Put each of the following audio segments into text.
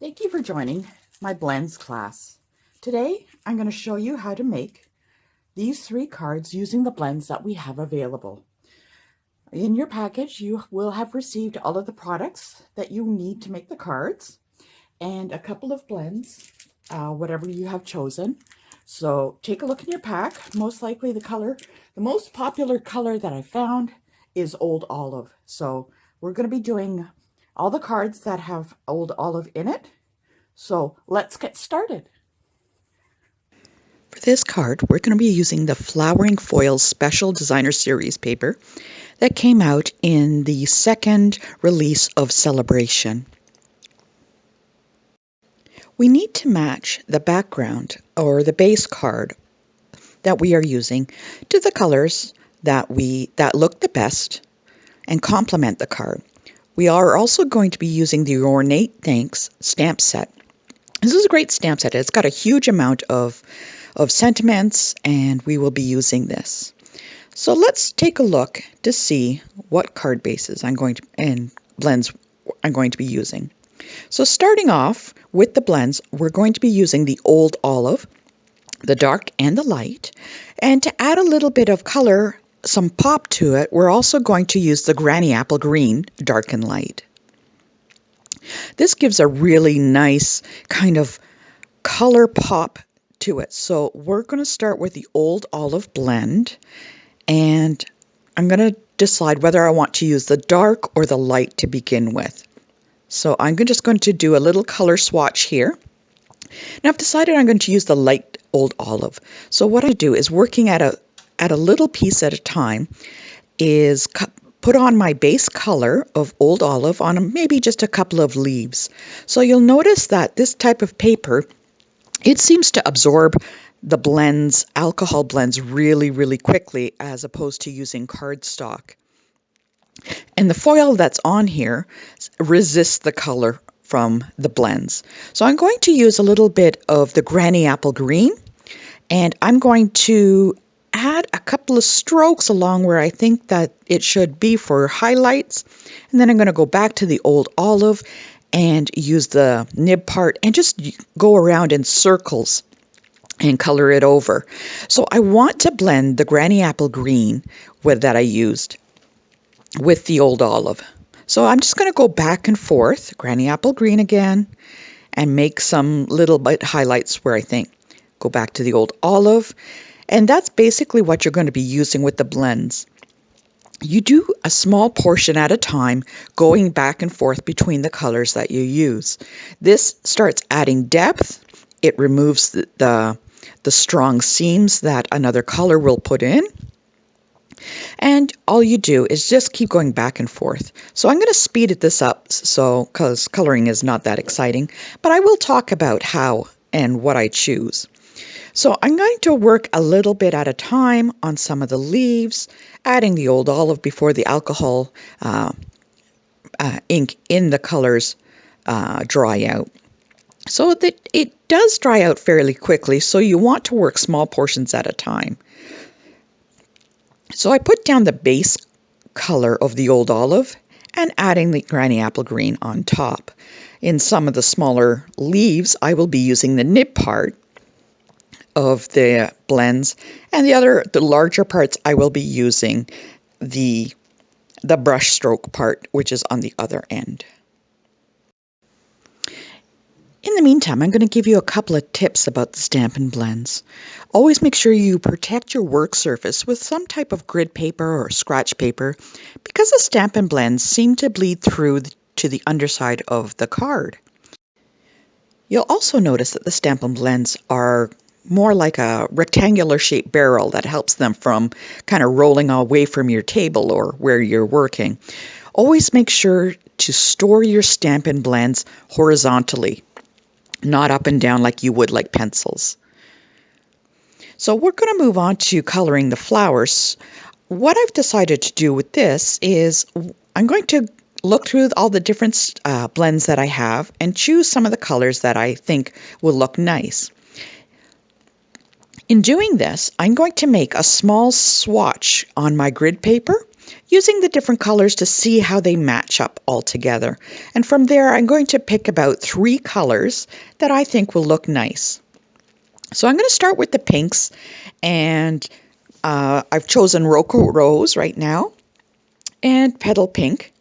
Thank you for joining my blends class. Today, I'm going to show you how to make these 3 cards using the blends that we have available. In your package, you will have received all of the products that you need to make the cards and a couple of blends, whatever you have chosen. So take a look in your pack. Most likely the most popular color that I found is Old Olive. So we're going to be doing all the cards that have Old Olive in it. So let's get started. For this card, we're going to be using the Flowering Foils Special Designer Series paper that came out in the second release of Celebration. We need to match the background or the base card that we are using to the colors that look the best and complement the card. We are also going to be using the Ornate Thanks stamp set. This is a great stamp set. It's got a huge amount of sentiments, and we will be using this. So let's take a look to see what card bases and blends I'm going to be using. So starting off with the blends, we're going to be using the Old Olive, the dark and the light, and to add a little bit of color, some pop to it, we're also going to use the Granny Apple Green, dark and light. This gives a really nice kind of color pop to it. So we're going to start with the Old Olive blend, and I'm going to decide whether I want to use the dark or the light to begin with. So I'm just going to do a little color swatch here. Now I've decided I'm going to use the light Old Olive. So what I do is, working at a little piece at a time, is put on my base color of Old Olive on maybe just a couple of leaves. So you'll notice that this type of paper, it seems to absorb the blends, alcohol blends, really, really quickly, as opposed to using cardstock. And the foil that's on here resists the color from the blends. So I'm going to use a little bit of the Granny Apple Green, and I'm going to add a couple of strokes along where I think that it should be for highlights. And then I'm going to go back to the Old Olive and use the nib part and just go around in circles and color it over. So I want to blend the Granny Apple Green that I used with the Old Olive. So I'm just going to go back and forth, Granny Apple Green again, and make some little bit highlights where I think. Go back to the Old Olive, and that's basically what you're going to be using with the blends. You do a small portion at a time, going back and forth between the colors that you use. This starts adding depth. It removes the strong seams that another color will put in. And all you do is just keep going back and forth. So I'm going to speed this up because coloring is not that exciting, but I will talk about how and what I choose. So I'm going to work a little bit at a time on some of the leaves, adding the Old Olive before the alcohol ink in the colors dry out. So that it does dry out fairly quickly, so you want to work small portions at a time. So I put down the base color of the Old Olive and adding the Granny Apple Green on top. In some of the smaller leaves, I will be using the nib part of the blends, and the larger parts I will be using the brush stroke part, which is on the other end. In the meantime, I'm going to give you a couple of tips about the Stampin' Blends. Always make sure you protect your work surface with some type of grid paper or scratch paper, because the Stampin' Blends seem to bleed through to the underside of the card. You'll also notice that the Stampin' Blends are more like a rectangular shaped barrel that helps them from kind of rolling away from your table or where you're working. Always make sure to store your Stampin' Blends horizontally, not up and down like you would like pencils. So we're going to move on to coloring the flowers. What I've decided to do with this is I'm going to look through all the different blends that I have and choose some of the colors that I think will look nice. In doing this, I'm going to make a small swatch on my grid paper, using the different colors to see how they match up all together. And from there, I'm going to pick about 3 colors that I think will look nice. So I'm going to start with the pinks, and I've chosen Roco Rose right now and Petal Pink.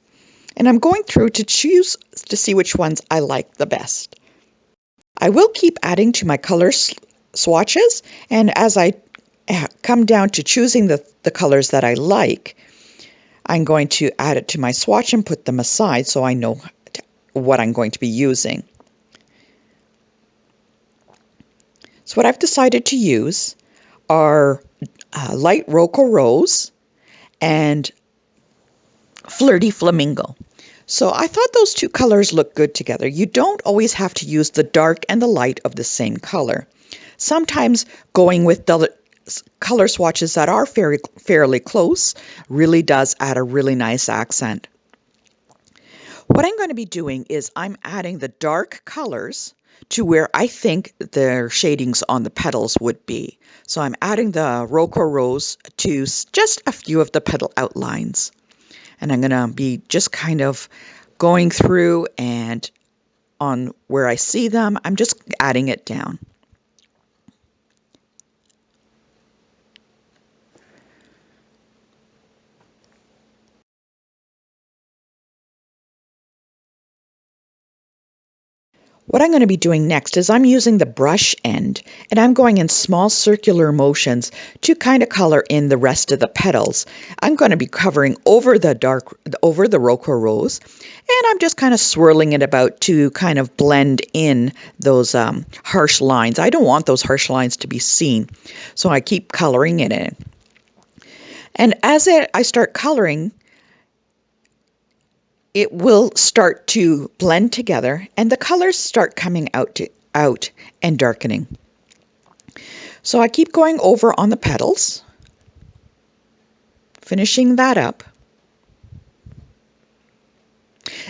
And I'm going through to choose to see which ones I like the best. I will keep adding to my color swatches, and as I come down to choosing the colors that I like, I'm going to add it to my swatch and put them aside so I know what I'm going to be using. So what I've decided to use are light Roco Rose and Flirty Flamingo. So I thought those 2 colors look good together. You don't always have to use the dark and the light of the same color. Sometimes going with the color swatches that are fairly close really does add a really nice accent. What I'm going to be doing is I'm adding the dark colors to where I think the shadings on the petals would be. So I'm adding the Roco Rose to just a few of the petal outlines. And I'm going to be just kind of going through, and on where I see them, I'm just adding it down. What I'm going to be doing next is I'm using the brush end, and I'm going in small circular motions to kind of color in the rest of the petals. I'm going to be covering over the Roco Rose, and I'm just kind of swirling it about to kind of blend in those harsh lines. I don't want those harsh lines to be seen, so I keep coloring it in. And as I start coloring, it will start to blend together and the colors start coming out and darkening. So I keep going over on the petals, finishing that up.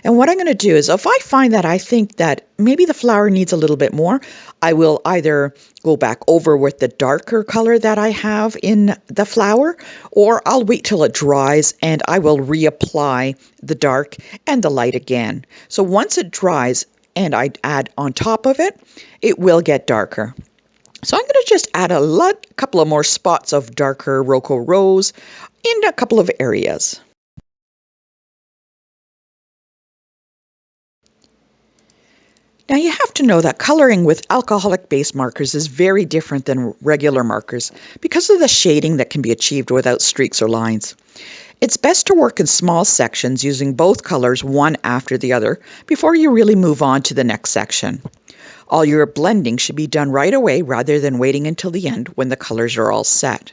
And what I'm going to do is, if I find that I think that maybe the flower needs a little bit more, I will either go back over with the darker color that I have in the flower, or I'll wait till it dries and I will reapply the dark and the light again. So once it dries and I add on top of it, it will get darker. So I'm going to just add a couple of more spots of darker Roco Rose in a couple of areas. Now you have to know that coloring with alcoholic base markers is very different than regular markers because of the shading that can be achieved without streaks or lines. It's best to work in small sections using both colors one after the other before you really move on to the next section. All your blending should be done right away rather than waiting until the end when the colors are all set.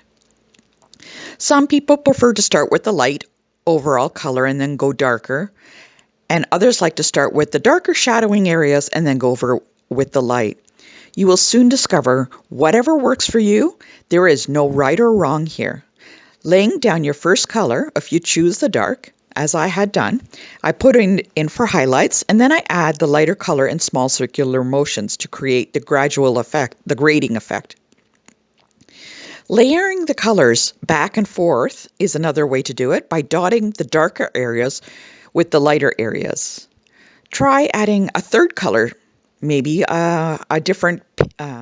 Some people prefer to start with the light overall color and then go darker. And others like to start with the darker shadowing areas and then go over with the light. You will soon discover whatever works for you. There is no right or wrong here. Laying down your first color, if you choose the dark, as I had done, I put in for highlights, and then I add the lighter color in small circular motions to create the gradual effect, the grading effect. Layering the colors back and forth is another way to do it by dotting the darker areas with the lighter areas. Try adding a third color, maybe a different,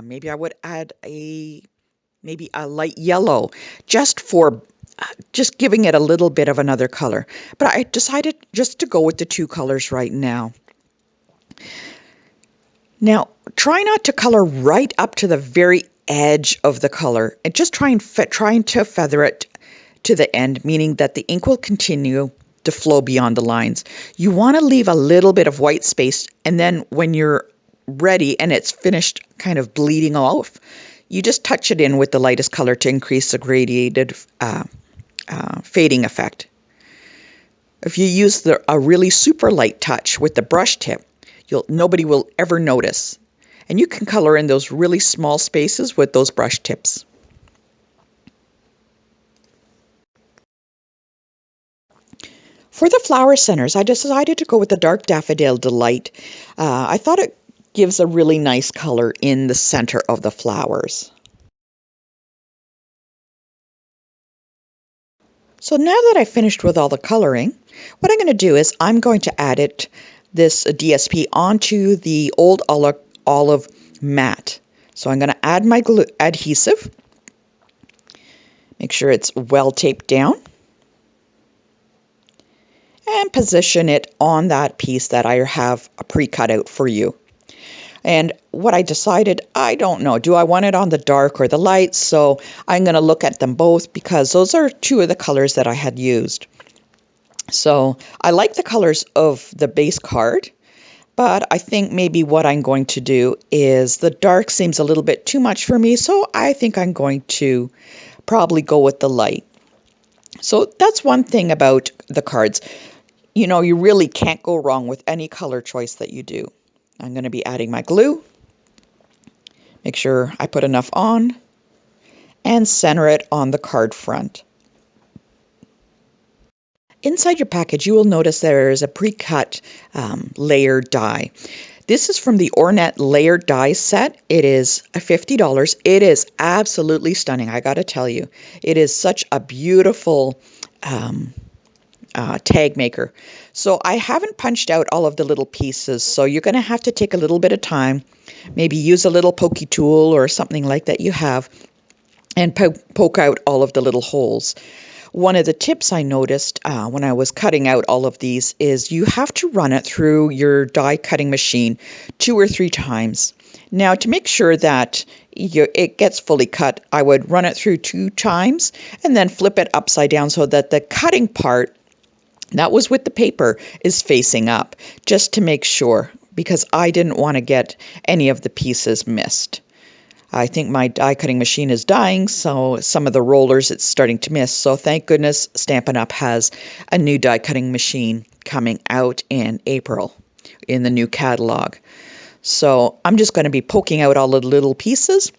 maybe I would add maybe a light yellow, just giving it a little bit of another color. But I decided just to go with the 2 colors right now. Now, try not to color right up to the very edge of the color, and just trying to feather it to the end, meaning that the ink will continue to flow beyond the lines. You want to leave a little bit of white space, and then when you're ready and it's finished kind of bleeding off, you just touch it in with the lightest color to increase the gradiated fading effect. If you use a really super light touch with the brush tip, nobody will ever notice. And you can color in those really small spaces with those brush tips. For the flower centers, I decided to go with the Dark Daffodil Delight. I thought it gives a really nice color in the center of the flowers. So now that I finished with all the coloring, what I'm going to do is I'm going to add this DSP onto the old olive mat. So I'm going to add my glue adhesive, make sure it's well taped down, and position it on that piece that I have pre-cut out for you. And what I decided, I don't know, do I want it on the dark or the light? So I'm going to look at them both because those are two of the colors that I had used. So I like the colors of the base card, but I think maybe what I'm going to do is the dark seems a little bit too much for me, so I think I'm going to probably go with the light. So that's one thing about the cards. You know, you really can't go wrong with any color choice that you do. I'm going to be adding my glue. Make sure I put enough on and center it on the card front. Inside your package, you will notice there is a pre-cut layered die. This is from the Ornette layered die set. It is $50. It is absolutely stunning, I gotta tell you. It is such a beautiful tag maker. So I haven't punched out all of the little pieces, so you're going to have to take a little bit of time, maybe use a little pokey tool or something like that you have, and poke out all of the little holes. One of the tips I noticed when I was cutting out all of these is you have to run it through your die cutting machine 2 or 3 times. Now, to make sure that it gets fully cut, I would run it through 2 times and then flip it upside down so that the cutting part that was with the paper is facing up, just to make sure, because I didn't want to get any of the pieces missed. I think my die cutting machine is dying, so some of the rollers it's starting to miss. So thank goodness Stampin' Up! Has a new die cutting machine coming out in April in the new catalog. So I'm just going to be poking out all of the little pieces.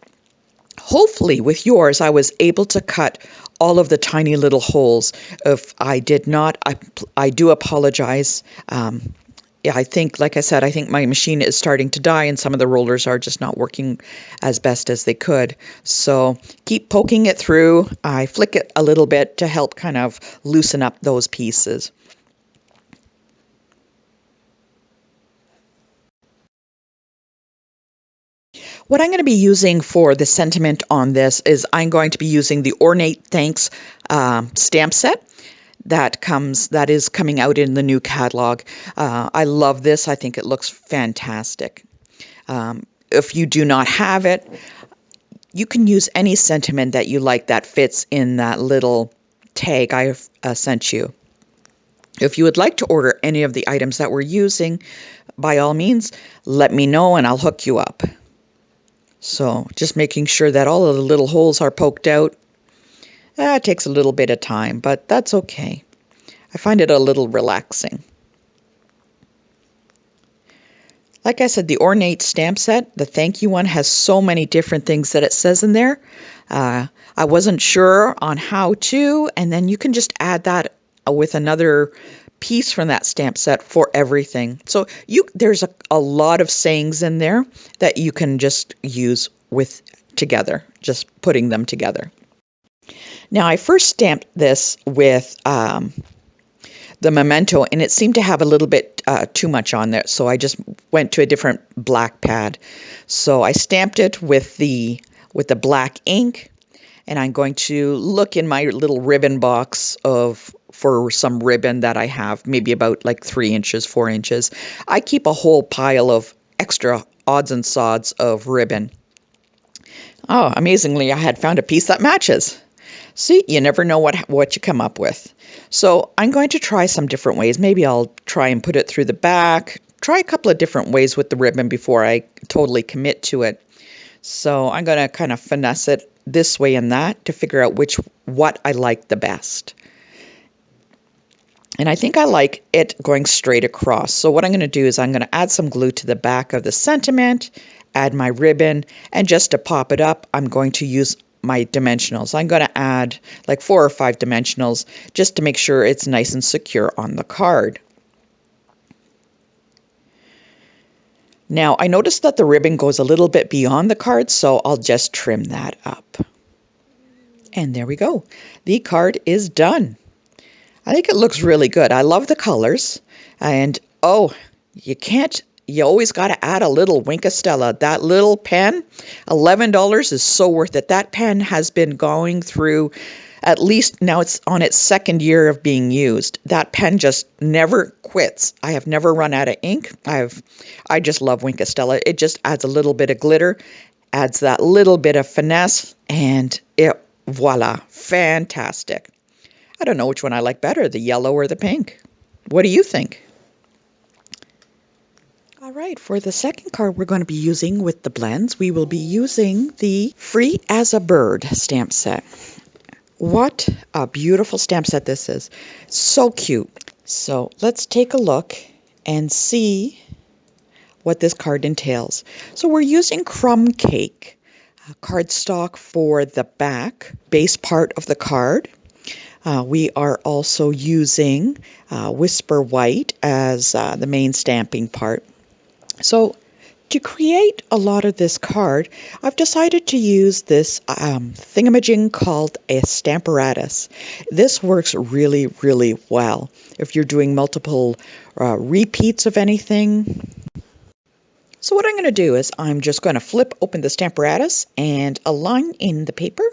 Hopefully with yours I was able to cut all of the tiny little holes. If I did not, I do apologize. Yeah, I think, like I said, I think my machine is starting to die and some of the rollers are just not working as best as they could. So keep poking it through. I flick it a little bit to help kind of loosen up those pieces. What I'm going to be using for the sentiment on this is I'm going to be using the Ornate Thanks stamp set that is coming out in the new catalog. I love this. I think it looks fantastic. If you do not have it, you can use any sentiment that you like that fits in that little tag I sent you. If you would like to order any of the items that we're using, by all means, let me know and I'll hook you up. So just making sure that all of the little holes are poked out. It takes a little bit of time, but that's okay. I find it a little relaxing. Like I said, the Ornate stamp set, the thank you one, has so many different things that it says in there. I wasn't sure on how to, and then you can just add that with another piece from that stamp set for everything. So there's a lot of sayings in there that you can just use with together, just putting them together. Now I first stamped this with the Memento, and it seemed to have a little bit too much on there, so I just went to a different black pad. So I stamped it with the black ink, and I'm going to look in my little ribbon box for some ribbon that I have, maybe about like 3 inches, 4 inches. I keep a whole pile of extra odds and sods of ribbon. Oh, amazingly, I had found a piece that matches. See, you never know what you come up with. So I'm going to try some different ways. Maybe I'll try and put it through the back, try a couple of different ways with the ribbon before I totally commit to it. So I'm going to kind of finesse it this way and that to figure out what I like the best. And I think I like it going straight across. So what I'm going to do is I'm going to add some glue to the back of the sentiment, add my ribbon, and just to pop it up, I'm going to use my dimensionals. I'm going to add like 4 or 5 dimensionals just to make sure it's nice and secure on the card. Now I noticed that the ribbon goes a little bit beyond the card, so I'll just trim that up. And there we go. The card is done. I think it looks really good. I love the colors. And oh, you always got to add a little Wink of Stella. That little pen, $11 is so worth it. That pen has been going through, at least now it's on its second year of being used. That pen just never quits. I have never run out of ink. I just love Wink of Stella. It just adds a little bit of glitter, adds that little bit of finesse, and voila, fantastic. I don't know which one I like better, the yellow or the pink. What do you think? All right, for the second card we're going to be using with the blends, we will be using the Free as a Bird stamp set. What a beautiful stamp set this is. So cute. So let's take a look and see what this card entails. So we're using Crumb Cake cardstock for the back base part of the card. We are also using Whisper White as the main stamping part. So to create a lot of this card, I've decided to use this thingamajig called a Stamparatus. This works really, really well if you're doing multiple repeats of anything. So what I'm going to do is I'm just going to flip open the Stamparatus and align in the paper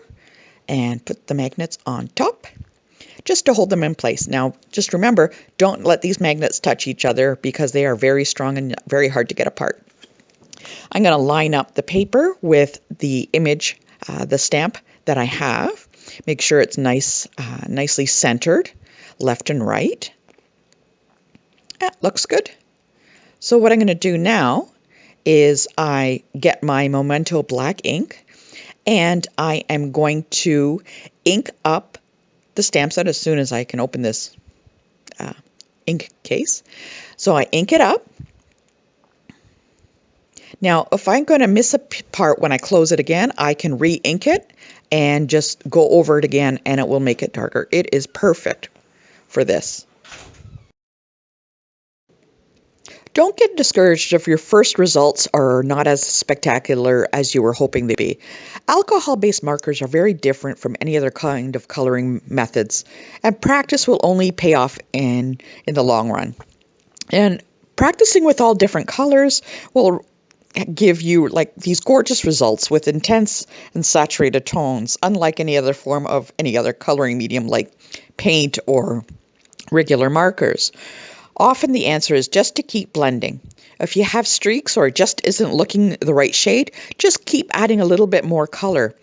and put the magnets on top, just to hold them in place. Now, just remember, don't let these magnets touch each other because they are very strong and very hard to get apart. I'm going to line up the paper with the image, the stamp that I have. Make sure it's nicely centered, left and right. Looks good. So what I'm going to do now is I get my Memento black ink, and I am going to ink up the stamp set as soon as I can open this ink case. So I ink it up. Now, if I'm going to miss a part when I close it again, I can re-ink it and just go over it again, and it will make it darker. It is perfect for this. Don't get discouraged if your first results are not as spectacular as you were hoping they'd be. Alcohol-based markers are very different from any other kind of coloring methods, and practice will only pay off in the long run. And practicing with all different colors will give you like these gorgeous results with intense and saturated tones, unlike any other form of any other coloring medium like paint or regular markers. Often the answer is just to keep blending. If you have streaks or it just isn't looking the right shade, just keep adding a little bit more color.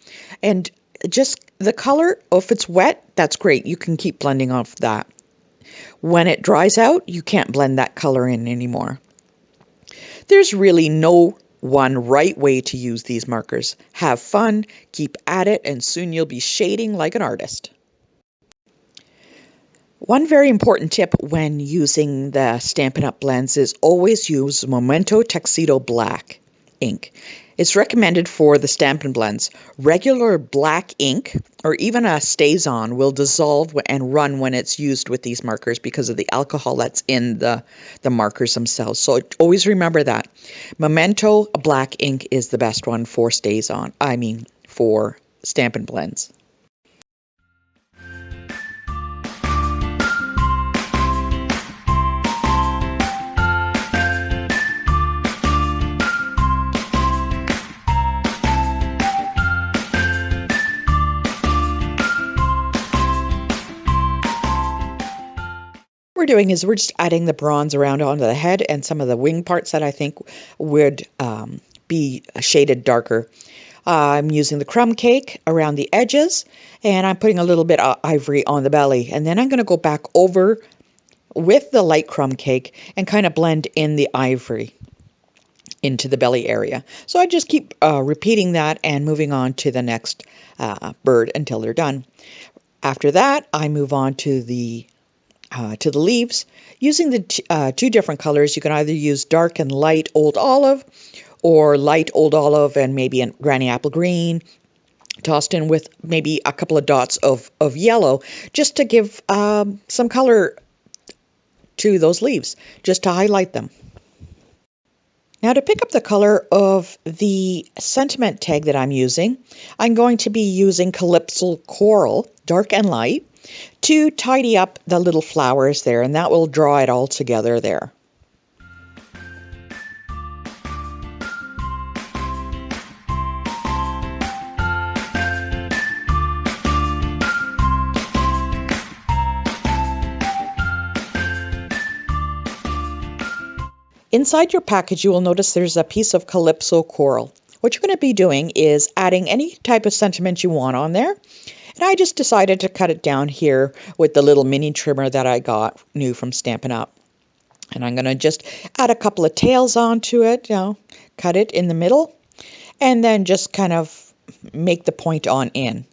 And just the color, if it's wet, that's great. You can keep blending off that. When it dries out, you can't blend that color in anymore. There's really no one right way to use these markers. Have fun, keep at it, and soon you'll be shading like an artist. One very important tip when using the Stampin' Up! Blends is always use Memento Tuxedo Black ink. It's recommended for the Stampin' Blends. Regular black ink or even a StazOn will dissolve and run when it's used with these markers because of the alcohol that's in the markers themselves. So always remember that. Memento Black ink is the best one for StazOn. For Stampin' Blends. We're doing is we're just adding the bronze around onto the head and some of the wing parts that I think would be shaded darker. I'm using the crumb cake around the edges, and I'm putting a little bit of ivory on the belly, and then I'm going to go back over with the light crumb cake and kind of blend in the ivory into the belly area. So I just keep repeating that and moving on to the next bird until they're done. After that, I move on to the leaves. Using the two different colors, you can either use dark and light old olive or light old olive and maybe a granny apple green tossed in with maybe a couple of dots of yellow just to give some color to those leaves, just to highlight them. Now to pick up the color of the sentiment tag that I'm using, I'm going to be using Calypso Coral, dark and light. to tidy up the little flowers there, and that will draw it all together there. Inside your package, you will notice there's a piece of Calypso coral. What you're going to be doing is adding any type of sentiment you want on there. And I just decided to cut it down here with the little mini trimmer that I got new from Stampin' Up. And I'm going to just add a couple of tails onto it, cut it in the middle, and then just kind of make the point on in.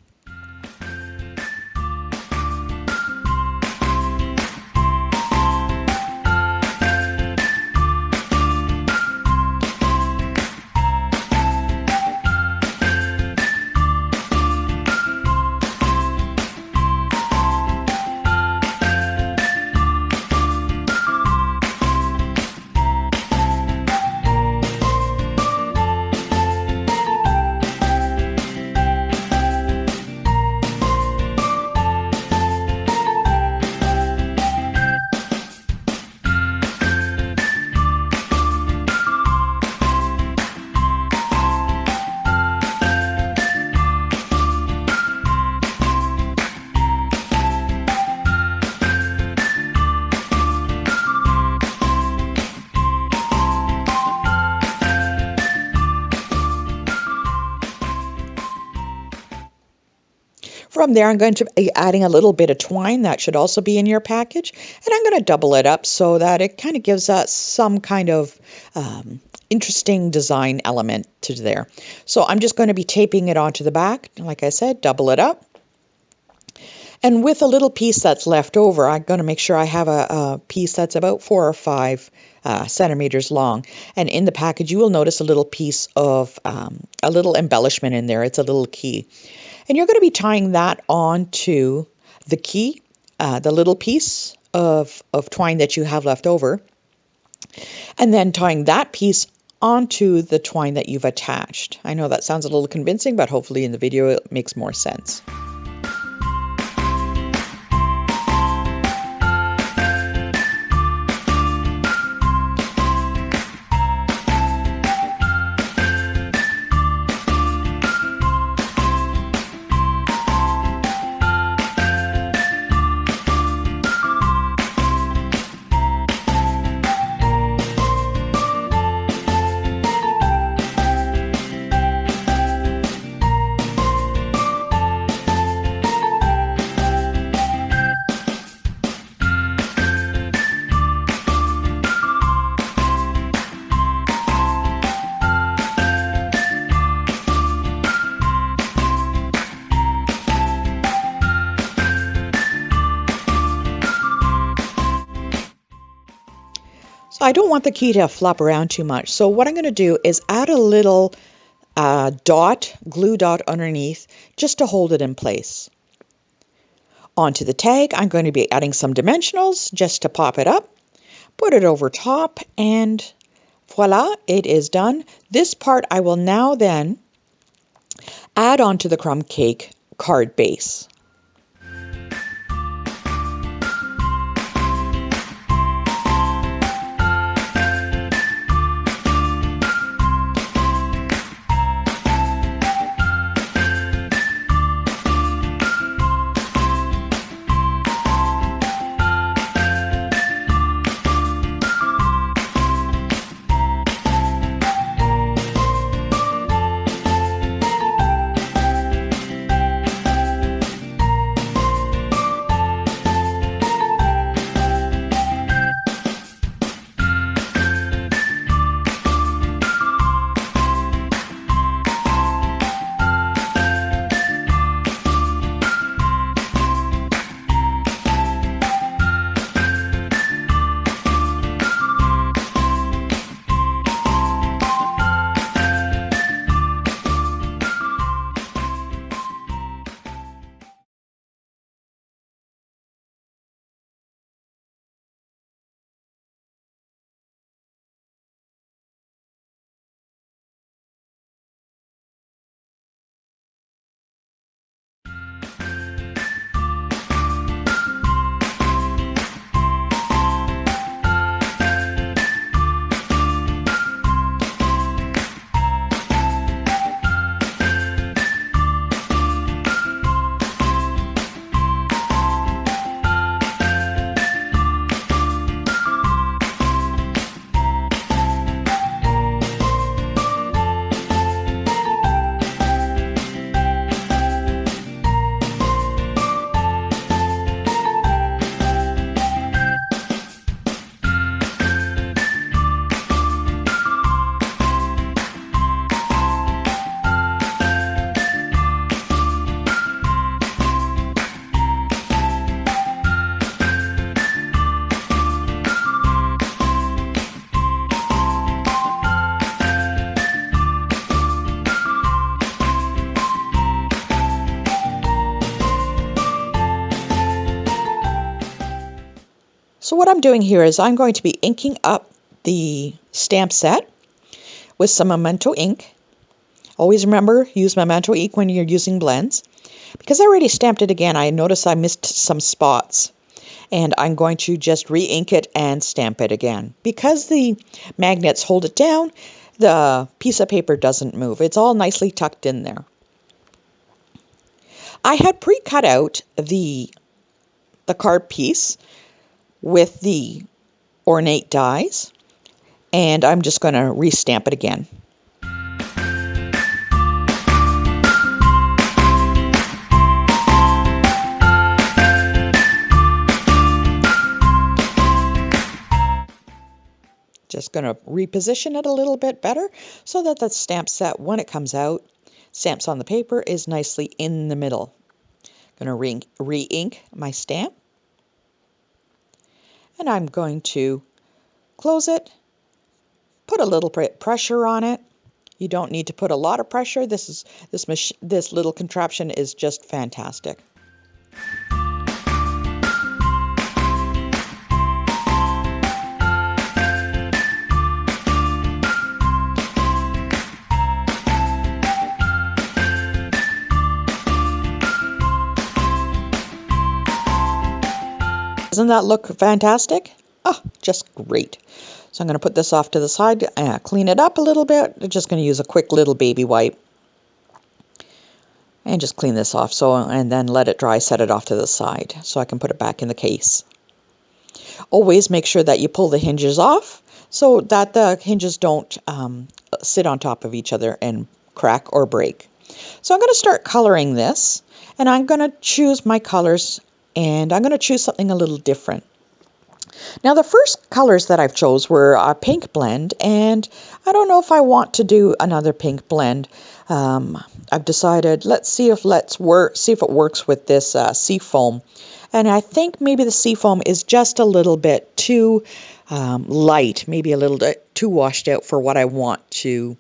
From there, I'm going to be adding a little bit of twine. That should also be in your package. And I'm going to double it up so that it kind of gives us some kind of interesting design element to there. So I'm just going to be taping it onto the back. Like I said, double it up. And with a little piece that's left over, I'm going to make sure I have a piece that's about 4 or 5 centimeters long. And in the package, you will notice a little piece of a little embellishment in there. It's a little key. And you're going to be tying that onto the key, the little piece of twine that you have left over, and then tying that piece onto the twine that you've attached. I know that sounds a little convincing, but hopefully in the video it makes more sense. I don't want the key to flop around too much. So what I'm going to do is add a little glue dot underneath just to hold it in place. Onto the tag, I'm going to be adding some dimensionals just to pop it up. Put it over top and voila, it is done. This part I will now then add onto the crumb cake card base. what I'm doing here is I'm going to be inking up the stamp set with some Memento ink. Always remember, use Memento ink when you're using blends. Because I already stamped it again, I noticed I missed some spots. And I'm going to just re-ink it and stamp it again. Because the magnets hold it down, the piece of paper doesn't move. It's all nicely tucked in there. I had pre-cut out the card piece with the ornate dies, and I'm just going to re-stamp it again. Just going to reposition it a little bit better so that the stamp set, when it comes out, stamps on the paper, is nicely in the middle. Going to re-ink my stamp. And I'm going to close it, put a little pressure on it. You don't need to put a lot of pressure. This little contraption is just fantastic. Doesn't that look fantastic? Oh, just great. So I'm going to put this off to the side, clean it up a little bit. I'm just going to use a quick little baby wipe and just clean this off, and then let it dry, set it off to the side so I can put it back in the case. Always make sure that you pull the hinges off so that the hinges don't sit on top of each other and crack or break. So I'm going to start coloring this, and I'm going to choose my colors, and I'm going to choose something a little different. Now the first colors that I've chose were a pink blend, and I don't know if I want to do another pink blend. I've decided let's see if it works with this Seafoam, and I think maybe the Seafoam is just a little bit too light, maybe a little bit too washed out for what I want to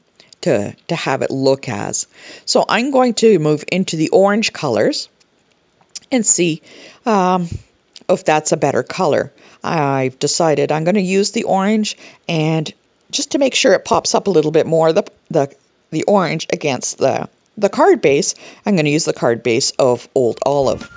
have it look as. So I'm going to move into the orange colors and see if that's a better color. I've decided I'm going to use the orange, and just to make sure it pops up a little bit more, the orange against the card base, I'm going to use the card base of Old Olive.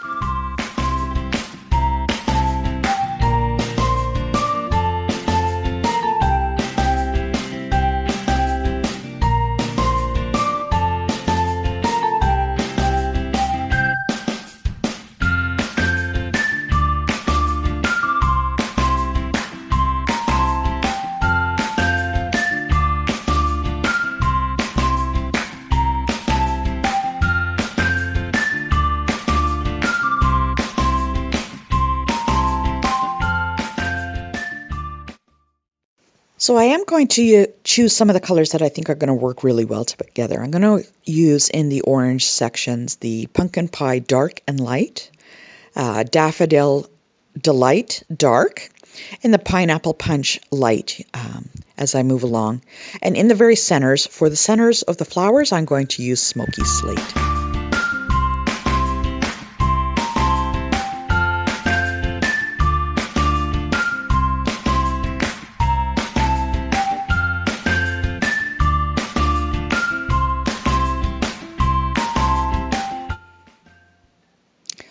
So I am going to choose some of the colors that I think are going to work really well together. I'm going to use in the orange sections the Pumpkin Pie Dark and Light, Daffodil Delight Dark, and the Pineapple Punch Light as I move along. And in the very centers, for the centers of the flowers, I'm going to use Smoky Slate.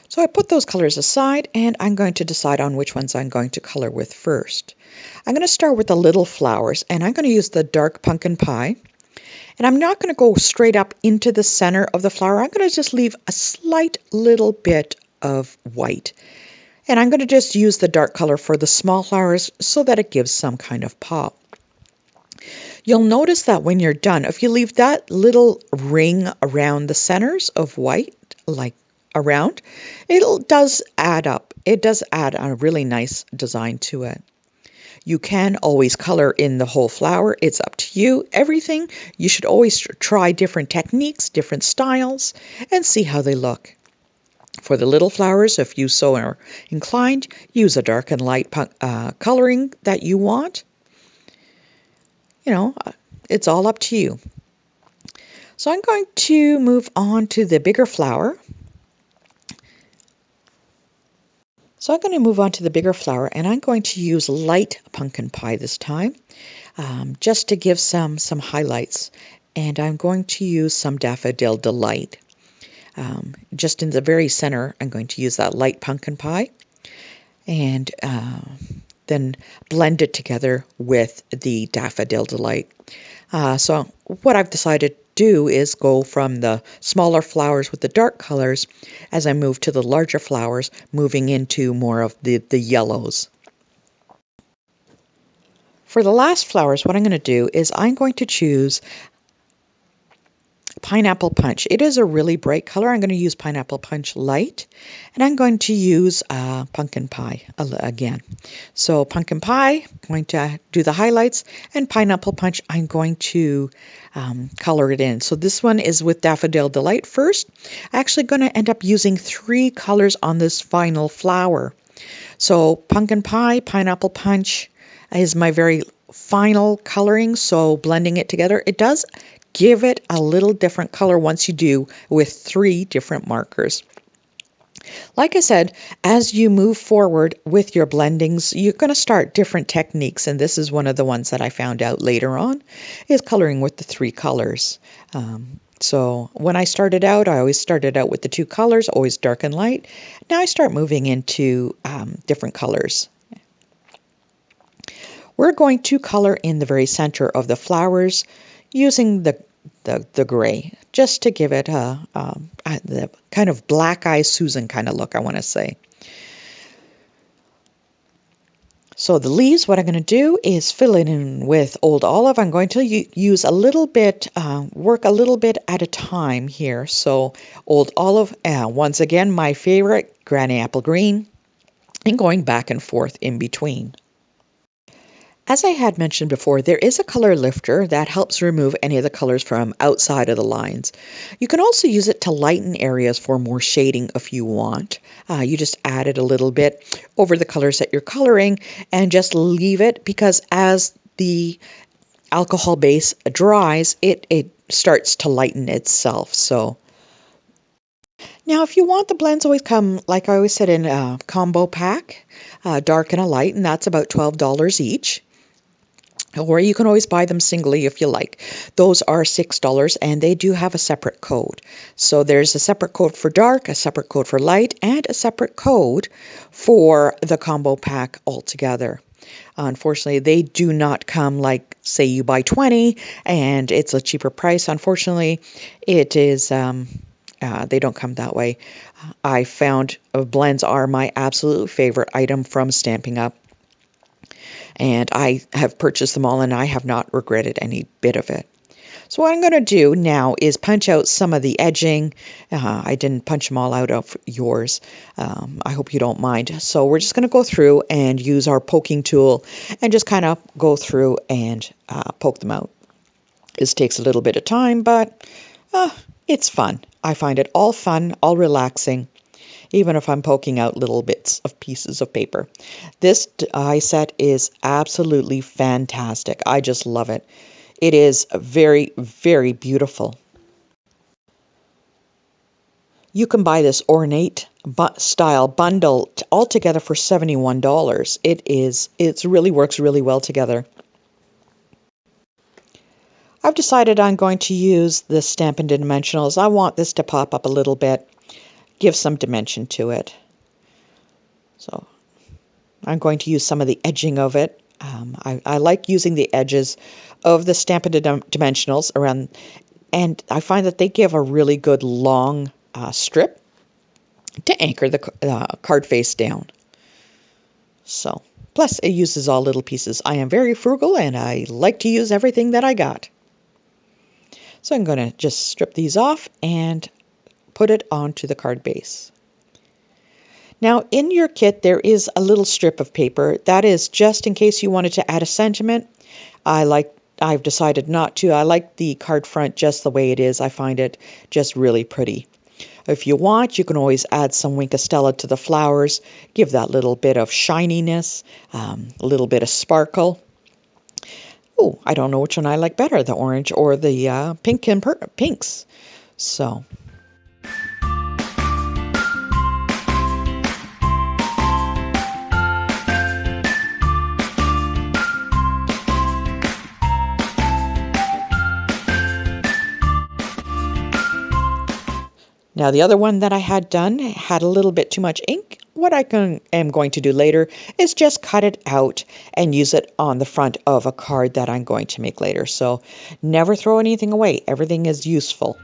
So I put those colors aside, and I'm going to decide on which ones I'm going to color with first. I'm going to start with the little flowers, and I'm going to use the dark pumpkin pie. And I'm not going to go straight up into the center of the flower. I'm going to just leave a slight little bit of white. And I'm going to just use the dark color for the small flowers so that it gives some kind of pop. You'll notice that when you're done, if you leave that little ring around the centers of white, like around, it does add up. It does add a really nice design to it. You can always color in the whole flower. It's up to you. Everything, you should always try different techniques, different styles, and see how they look. For the little flowers, if you so are inclined, use a dark and light coloring that you want. You know, it's all up to you. So I'm going to move on to the bigger flower. So I'm going to move on to the bigger flower, and I'm going to use light pumpkin pie this time, just to give some highlights. And I'm going to use some Daffodil Delight. Just in the very center, I'm going to use that light pumpkin pie, and then blend it together with the Daffodil Delight. So what I've decided to do is go from the smaller flowers with the dark colors as I move to the larger flowers, moving into more of the yellows. For the last flowers, what I'm going to do is I'm going to choose Pineapple Punch. It is a really bright color. I'm going to use Pineapple Punch Light, and I'm going to use Pumpkin Pie again. So Pumpkin Pie, I'm going to do the highlights, and Pineapple Punch, I'm going to color it in. So this one is with Daffodil Delight first. I'm actually going to end up using 3 colors on this final flower. So Pumpkin Pie, Pineapple Punch is my very final coloring, so blending it together. It does give it a little different color once you do with 3 different markers. Like I said, as you move forward with your blendings, you're going to start different techniques, and this is one of the ones that I found out later on, is coloring with the 3 colors. So when I started out, I always started out with the 2 colors, always dark and light. Now I start moving into different colors. We're going to color in the very center of the flowers using the gray, just to give it the kind of Black Eyed Susan kind of look, I want to say. So the leaves, what I'm going to do is fill it in with Old Olive. I'm going to use a little bit, work a little bit at a time here. So Old Olive, once again, my favorite, Granny Apple Green, and going back and forth in between. As I had mentioned before, there is a color lifter that helps remove any of the colors from outside of the lines. You can also use it to lighten areas for more shading if you want. You just add it a little bit over the colors that you're coloring and just leave it, because as the alcohol base dries, it starts to lighten itself. So now if you want, the blends always come, like I always said, in a combo pack, dark and a light, and that's about $12 each. Or you can always buy them singly if you like. Those are $6, and they do have a separate code. So there's a separate code for dark, a separate code for light, and a separate code for the combo pack altogether. Unfortunately, they do not come like, say you buy 20 and it's a cheaper price. Unfortunately, it is they don't come that way. I found blends are my absolute favorite item from Stampin' Up. And I have purchased them all, and I have not regretted any bit of it. So what I'm going to do now is punch out some of the edging. I didn't punch them all out of yours. I hope you don't mind. So we're just going to go through and use our poking tool and just kind of go through and poke them out. This takes a little bit of time, but it's fun. I find it all fun, all relaxing, even if I'm poking out little bits of pieces of paper. This die set is absolutely fantastic. I just love it. It is very, very beautiful. You can buy this ornate style bundle altogether for $71. It really works really well together. I've decided I'm going to use the Stampin' Dimensionals. I want this to pop up a little bit, give some dimension to it. So I'm going to use some of the edging of it. I like using the edges of the Stampin' Dimensionals around, and I find that they give a really good long strip to anchor the card face down. So, plus it uses all little pieces. I am very frugal, and I like to use everything that I got. So I'm going to just strip these off and put it onto the card base. Now in your kit there is a little strip of paper that is just in case you wanted to add a sentiment. I've decided not to. I like the card front just the way it is. I find it just really pretty. If you want, you can always add some Wink of Stella to the flowers, give that little bit of shininess, a little bit of sparkle. Oh, I don't know which one I like better, the orange or the pink and pinks. So Now the other one that I had done had a little bit too much ink. What I am going to do later is just cut it out and use it on the front of a card that I'm going to make later. So never throw anything away. Everything is useful.